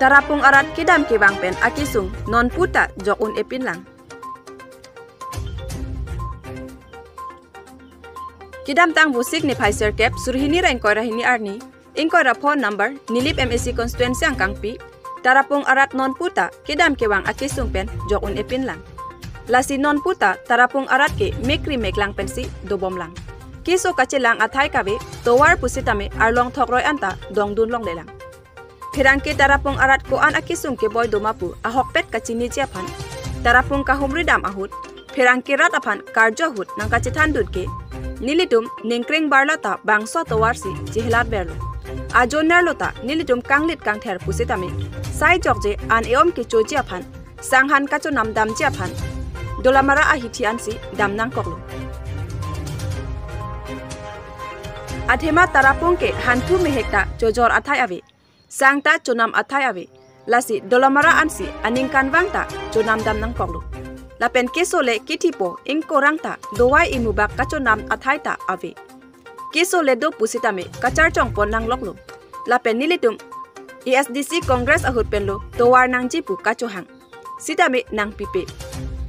tarapung arat kidam ke bang pen akisung non puta jokun epin lang. Kidam tang busik ni Pfizer cap surhini rain koi rahini arni ingkoi ra phone number nilip MSC constituency ang kangpi tarapung arat non puta kidam ke bang akisung pen jokun epin lang. Lasi non puta tarapung arat ke mekri meklang pensi dobom lang. Kiso kachilang athai kabe towar pusitame arlong thokroi anta dongdun long lelang. Phirangke tarapung arat ko an akisung ke boy domapu ahokpet kachini chiaphan tarapung kahumri dam ahut phirangke rat aphan karjo hut nang kachithandut ke nilitum ningkring barlota bangso towarsi jihlat berlo ajonar lota nilitum kanglit kangther pusitame sai jokje an eom ke choji aphan sanghan kacho nam dam ji aphan dolamara ahithiansi damnang koklo athema tarapung ke hantu mehekta jojor athai ave sangta chonam athai ave lasi dolamara ansi aningkan wangta chonam damnang koklo lapen kesole kitipo ingkorangta dowai inubak kachonam athaita ave kesole do pusitame kachar chongpon nang loklo lapen nilitum ESDC Congress ahut penlo towar nang jipu kachohang sitame nang pipe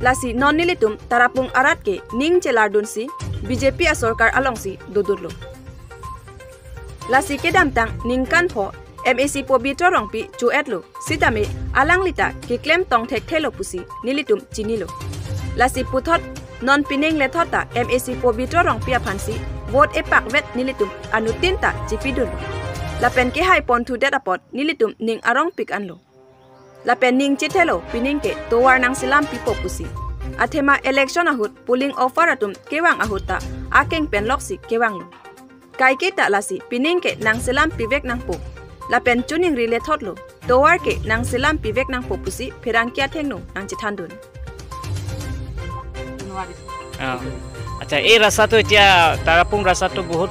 lasi non nilitum tarapung arat ke ning chelardunsi BJP a sorkar alongsi dodurlo lasi kedam tang ningkan pho MAC po bitorong pi chuetlo sitame alanglita ki claim tong thek thelo pusi nilitum chinilo lasi puthot non pining le thota MAC po bitorong pi aphansi vote epak vet nilitum anutinta chipidul lapen ke hai pon thu det apot nilitum ning arong pik anlo lapen ning chithelo pining ke towar nang silam pi popusi athema election ahut polling offer atum kewang ahuta akeng pen loksi kewang lo kai ke ta lasi pining ke nang silam pivek nang po lapen chuning rile thotlo towar ke nang silam pivek nang popusi phirangkia thengno nang chithandun আচ্ছা এই ৰাস্তাটো এতিয়া তাৰাপুং ৰাস্তাটো বহুত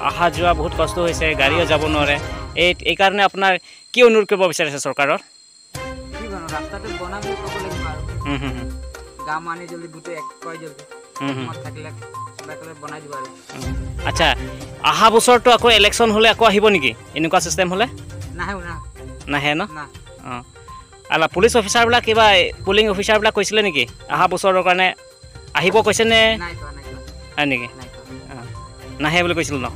আহা যোৱা বহুত কষ্ট হৈছে গাড়ীও যাব নোৱাৰে এই কাৰণে আপোনাৰ কি অনুৰোধ কৰিব বিচাৰিছে চৰকাৰৰ কি বনো ৰাস্তাটো বনাবো ক'ব লাগিব আৰু গাম আনি জলদি দুটো এক কয় জলদি মত থাকিলে সবাইকলে বনাই দিব আৰু আচ্ছা আহা বছৰটো আকৌ ইলেকশ্যন হলে আকৌ আহিব নেকি এনেকুৱা সিস্টেম হলে নাহে ন আলা পুলিচ অফিচাৰবিলাক কিবা পুলিং অফিচাৰবিলাক কৈছিলে নেকি আহা বছৰৰ কাৰণে আহিব কৈছে নে নাই নেকি নাহে বুলি কৈছিল ন